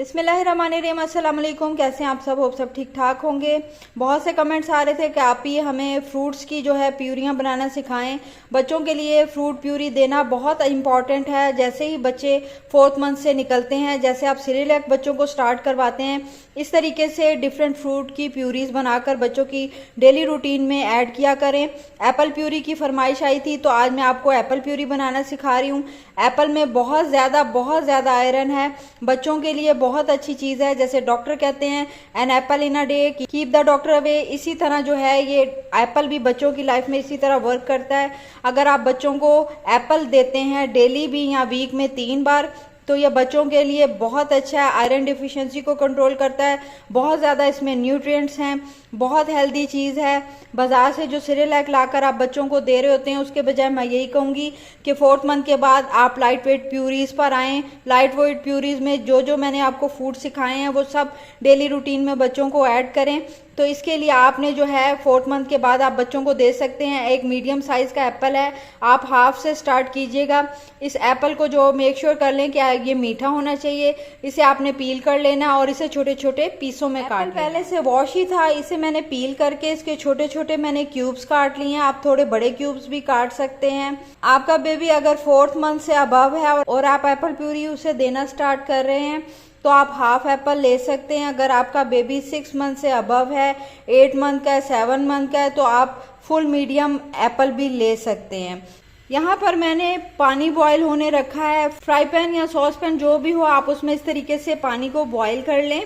बिस्मिल्लाहिर्रहमानिर्रहीम, अस्सलाम वालेकुम। कैसे हैं आप सब? होप सब ठीक ठाक होंगे। बहुत से कमेंट्स आ रहे थे कि आप ही हमें फ्रूट्स की जो है प्यूरियां बनाना सिखाएं। बच्चों के लिए फ्रूट प्यूरी देना बहुत इम्पॉर्टेंट है। जैसे ही बच्चे 4th मंथ से निकलते हैं, जैसे आप सिरिलैक बच्चों को स्टार्ट करवाते हैं, इस तरीके से डिफरेंट फ्रूट की प्यूरीज बनाकर बच्चों की डेली रूटीन में ऐड किया करें। एप्पल प्यूरी की फरमाइश आई थी, तो आज मैं आपको एप्पल प्यूरी बनाना सिखा रही हूँ। एप्पल में बहुत ज़्यादा आयरन है, बच्चों के लिए बहुत अच्छी चीज़ है। जैसे डॉक्टर कहते हैं an apple in a day keep the doctor away, इसी तरह जो है ये एप्पल भी बच्चों की लाइफ में इसी तरह वर्क करता है। अगर आप बच्चों को एप्पल देते हैं डेली भी या वीक में 3 बार, तो ये बच्चों के लिए बहुत अच्छा है। आयरन डिफिशिएंसी को कंट्रोल करता है, बहुत ज़्यादा इसमें न्यूट्रिएंट्स हैं, बहुत हेल्दी चीज़ है। बाज़ार से जो सिरिलैक लाकर आप बच्चों को दे रहे होते हैं, उसके बजाय मैं यही कहूँगी कि 4th मंथ के बाद आप लाइट वेट प्यूरीज़ पर आएँ। लाइट वेट प्यूरीज़ में जो मैंने आपको फूड सिखाए हैं वो सब डेली रूटीन में बच्चों को ऐड करें। तो इसके लिए आपने जो है 4th मंथ के बाद आप बच्चों को दे सकते हैं। एक मीडियम साइज़ का एप्पल है, आप हाफ से स्टार्ट कीजिएगा। इस एप्पल को जो मेक श्योर कर लें कि ये मीठा होना चाहिए। इसे आपने पील कर लेना और इसे छोटे छोटे पीसों में काट। पहले से वॉश ही था, इसे मैंने पील करके इसके छोटे छोटे मैंने क्यूब्स काट लिए हैं। आप थोड़े बड़े क्यूब्स भी काट सकते हैं। आपका बेबी अगर 4th मंथ से अबव है और आप एप्पल प्यूरी उसे देना स्टार्ट कर रहे हैं, तो आप हाफ एप्पल ले सकते हैं। अगर आपका बेबी 6 मंथ से अबव है, 8 मंथ का है, 7 मंथ का है, तो आप फुल मीडियम एप्पल भी ले सकते हैं। यहाँ पर मैंने पानी बॉईल होने रखा है। फ्राई पैन या सॉस पैन जो भी हो, आप उसमें इस तरीके से पानी को बॉईल कर लें।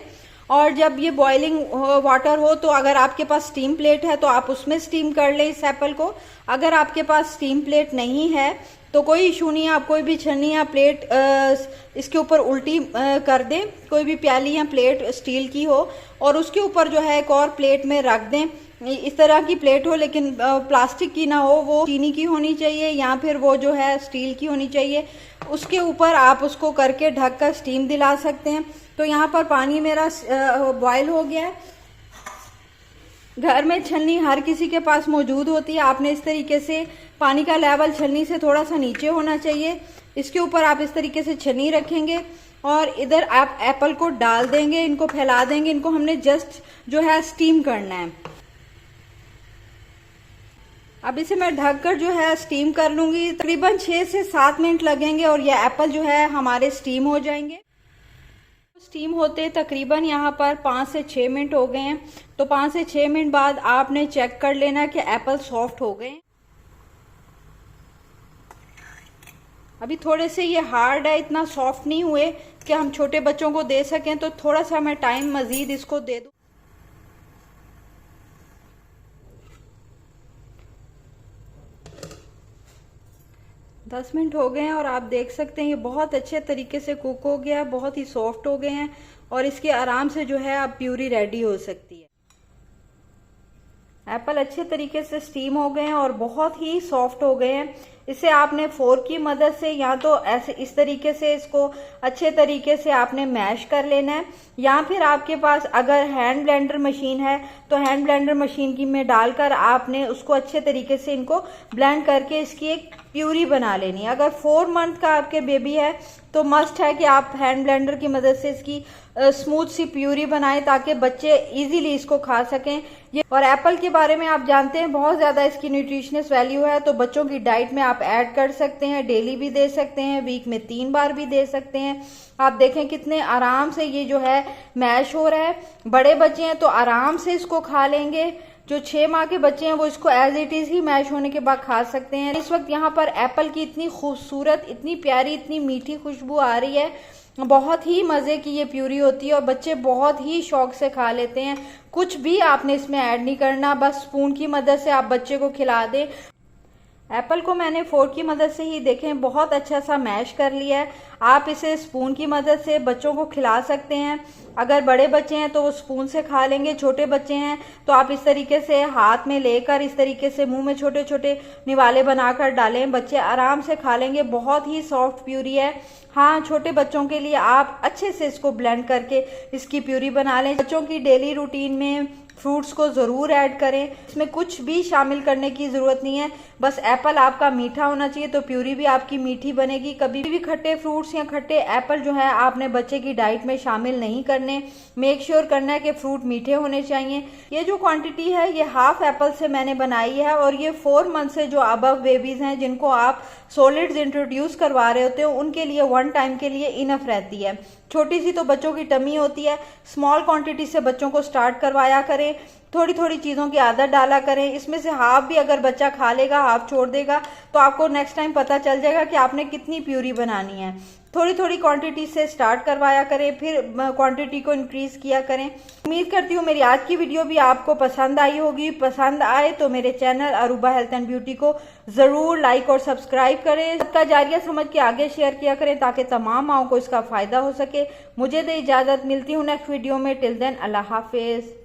और जब ये बॉइलिंग वाटर हो, तो अगर आपके पास स्टीम प्लेट है तो आप उसमें स्टीम कर लें इस एप्पल को। अगर आपके पास स्टीम प्लेट नहीं है तो कोई इशू नहीं है, आप कोई भी छन्नी या प्लेट इसके ऊपर उल्टी कर दें। कोई भी प्याली या प्लेट स्टील की हो और उसके ऊपर जो है एक और प्लेट में रख दें। इस तरह की प्लेट हो, लेकिन प्लास्टिक की ना हो, वो चीनी की होनी चाहिए या फिर वो जो है स्टील की होनी चाहिए। उसके ऊपर आप उसको करके ढक कर स्टीम दिला सकते हैं। तो यहाँ पर पानी मेरा बॉयल हो गया है। घर में छन्नी हर किसी के पास मौजूद होती है। आपने इस तरीके से पानी का लेवल छन्नी से थोड़ा सा नीचे होना चाहिए। इसके ऊपर आप इस तरीके से छन्नी रखेंगे और इधर आप एप्पल को डाल देंगे, इनको फैला देंगे। इनको हमने जस्ट जो है स्टीम करना है। अब इसे मैं ढककर जो है स्टीम कर लूंगी। तकरीबन 6 से 7 मिनट लगेंगे और ये एप्पल जो है हमारे स्टीम हो जाएंगे। स्टीम होते तकरीबन यहाँ पर 5 से 6 मिनट हो गए हैं। तो 5 से 6 मिनट बाद आपने चेक कर लेना कि एप्पल सॉफ्ट हो गए। अभी थोड़े से ये हार्ड है, इतना सॉफ्ट नहीं हुए कि हम छोटे बच्चों को दे सकें, तो थोड़ा सा मैं टाइम मजीद इसको दे दूं। दस मिनट हो गए हैं और आप देख सकते हैं ये बहुत अच्छे तरीके से कुक हो गया है, बहुत ही सॉफ्ट हो गए हैं और इसके आराम से जो है अब प्यूरी रेडी हो सकती है। एप्पल अच्छे तरीके से स्टीम हो गए हैं और बहुत ही सॉफ्ट हो गए हैं। इसे आपने फोर्क की मदद से या तो ऐसे इस तरीके से इसको अच्छे तरीके से आपने मैश कर लेना है, या फिर आपके पास अगर हैंड ब्लेंडर मशीन है तो हैंड ब्लेंडर मशीन की में डालकर आपने उसको अच्छे तरीके से इनको ब्लेंड करके इसकी एक प्यूरी बना लेनी है। अगर 4 मंथ का आपके बेबी है तो मस्ट है कि आप हैंड ब्लेंडर की मदद से इसकी स्मूथ सी प्यूरी बनाएं ताकि बच्चे इजीली इसको खा सकें। और एप्पल के बारे में आप जानते हैं बहुत ज़्यादा इसकी न्यूट्रिशनस वैल्यू है, तो बच्चों की डाइट में आप ऐड कर सकते हैं। डेली भी दे सकते हैं, वीक में 3 बार भी दे सकते हैं। आप देखें कितने आराम से ये जो है मैश हो रहा है। बड़े बच्चे हैं तो आराम से इसको खा लेंगे। जो 6 माह के बच्चे हैं वो इसको एज इट इज़ ही मैश होने के बाद खा सकते हैं। इस वक्त यहाँ पर एप्पल की इतनी खूबसूरत, इतनी प्यारी, इतनी मीठी खुशबू आ रही है। बहुत ही मज़े की ये प्यूरी होती है और बच्चे बहुत ही शौक से खा लेते हैं। कुछ भी आपने इसमें ऐड नहीं करना, बस स्पून की मदद से आप बच्चे को खिला दें। एप्पल को मैंने फोर्क की मदद से ही देखें बहुत अच्छा सा मैश कर लिया है। आप इसे स्पून की मदद से बच्चों को खिला सकते हैं। अगर बड़े बच्चे हैं तो वो स्पून से खा लेंगे, छोटे बच्चे हैं तो आप इस तरीके से हाथ में लेकर इस तरीके से मुंह में छोटे छोटे निवाले बनाकर डालें, बच्चे आराम से खा लेंगे। बहुत ही सॉफ्ट प्यूरी है। हाँ, छोटे बच्चों के लिए आप अच्छे से इसको ब्लेंड करके इसकी प्यूरी बना लें। बच्चों की डेली रूटीन में फ्रूट्स को ज़रूर ऐड करें। इसमें कुछ भी शामिल करने की ज़रूरत नहीं है, बस एप्पल आपका मीठा होना चाहिए तो प्यूरी भी आपकी मीठी बनेगी। कभी भी खट्टे फ्रूट्स या खट्टे एप्पल जो है आपने बच्चे की डाइट में शामिल नहीं करने। मेक श्योर करना है कि फ्रूट मीठे होने चाहिए। ये जो क्वांटिटी है ये हाफ एप्पल से मैंने बनाई है और ये 4 मंथ से जो अबव बेबीज़ हैं जिनको आप सॉलिड्स इंट्रोड्यूस करवा रहे होते हो उनके लिए 1 टाइम के लिए इनफ रहती है। छोटी सी तो बच्चों की टमी होती है, स्मॉल क्वांटिटी से बच्चों को स्टार्ट करवाया करें, थोड़ी थोड़ी चीज़ों की आदत डाला करें। इसमें से हाफ भी अगर बच्चा खा लेगा, हाफ छोड़ देगा, तो आपको नेक्स्ट टाइम पता चल जाएगा कि आपने कितनी प्यूरी बनानी है। थोड़ी थोड़ी क्वांटिटी से स्टार्ट करवाया करें, फिर क्वांटिटी को इंक्रीज किया करें। उम्मीद करती हूँ मेरी आज की वीडियो भी आपको पसंद आई होगी। पसंद आए तो मेरे channel Aruba health and beauty को ज़रूर लाइक और सब्सक्राइब करें। सबका जारिया समझ के आगे शेयर किया करें ताकि तमाम माओं को इसका फ़ायदा हो सके। मुझे दे इजाज़त, मिलती हूँ नेक्स्ट वीडियो में। टिल देन अल्लाह हाफिज़।